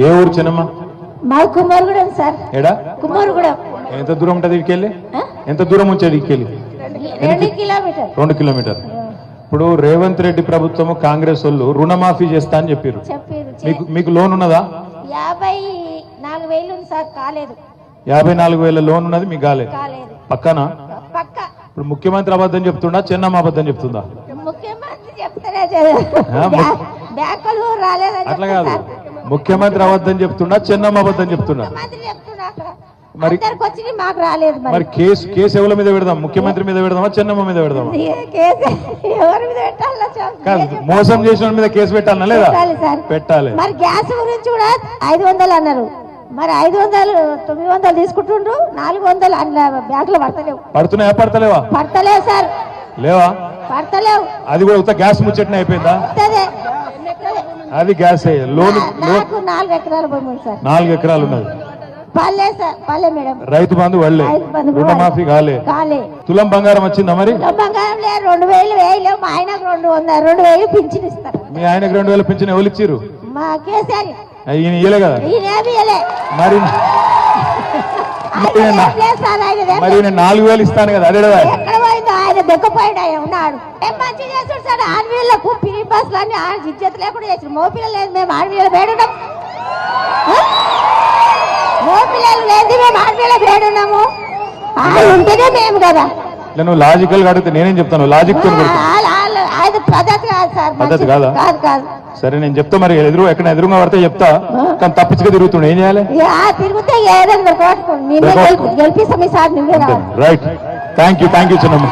ఏ ఊరు చిన్నమ్మ? మా కుమారుగూడెం సార్. ఏడా కుమారుగూడెం. ఎంత దూరం ఉంటుంది ఇక్కడికి? ఎంత దూరం ఉంచేది ఇక్కడికి? 2 కిలోమీటర్. 2 కిలోమీటర్. ఇప్పుడు రేవంత్ రెడ్డి ప్రభుత్వం కాంగ్రెస్ వాళ్ళు రుణమాఫీ చేస్తా అని చెప్పారు. మీకు లోన్ ఉన్నదా? 54,000 ఉంది సార్, కాలేదు. 54,000 లోన్ ఉన్నది, మీకు కాలేదు. పక్కన పక్క. ఇప్పుడు ముఖ్యమంత్రి అబద్ధం చెప్తుండా, చెన్నమ్మ అబద్ధం చెప్తుందా? ముఖ్యమంత్రి చెప్తానే బ్యాంకులు రాలేదు. అట్లా కాదు, ముఖ్యమంత్రి అబద్ధం చెప్తుండా, చెన్నమ్మ అబద్ధం చెప్తున్నా? మరి మాకు రాలేదు. మరి కేసు ఎవరి మీద పెడదాం? ముఖ్యమంత్రి మీద పెడదామా, చెన్నమ్మ మీద పెడదామా? ఎవరి మీద పెట్టాలా? కాదు, మోసం చేసిన మీద కేసు పెట్టాలనా లేదా? పెట్టాలి. మరి గ్యాస్ గురించి కూడా 500 అన్నారు. మరి 500 900 తీసుకుంటుండ్రు, 400 బ్యాంక్ లో పడతలేవు. పడుతున్నాయా? పడతలేవా? పడతలేవు సార్. లేవా? పడతలేవు. అది కూడా గ్యాస్ ముచ్చట్న అయిపోయిందా? అది గ్యాస్ లోన్. 4 ఎకరాలు భూమి ఉంది సార్. 4 ఎకరాలు ఉన్నది. పల్లె సార్, పల్లె మేడం. రైతు బంధు వాళ్ళే, రుణమాఫీ కాలే. తులం బంగారం వచ్చిందా? మరి బంగారం లేదు. 2,000 వేయలేవు. మా ఆయనకు 2,000 పింఛన్ ఇస్తారు. మీ ఆయనకు 2,000 పింఛన్ ఎవరు ఇచ్చారు? మా కేసీఆర్. ఈయన ఇయ్యలే కదా. మరి మరి 4,000 ఇస్తాను కదా. అదే ఎక్కడ పోయిందో ఆయన దొక్కపోయాడు. ఆయన ఉన్నాడు. ఏం మంచి చేస్తాడు సార్. ఆడపిల్లలకు పిరి బస్సులు అన్ని ఇజ్జత్ లేకుండా చేసాడు. మోపిల్లలు లేదు, మేము ఆడపిల్లలు వేడున్నాం. మోపిల్లలు లేదు, మేము ఆడపిల్లలు వేడున్నాము. ఉంటేనే మేము కదా. నువ్వు లాజికల్ గా అడిగితే నేనేం చెప్తాను? లాజిక్ తో పద్ధతి కాదు సార్. పద్ధతి కాదా? కాదు కాదు. సరే నేను చెప్తా. మరి ఎక్కడ ఎదురుగా పడితే చెప్తా, కానీ తప్పించుగా తిరుగుతుండే ఏం చేయాలి? తిరిగితే ఏదైనా గెలిపిస్తాం. ఈ సార్ నువ్వే. రైట్. థ్యాంక్ యూ చిన్నమ్మ.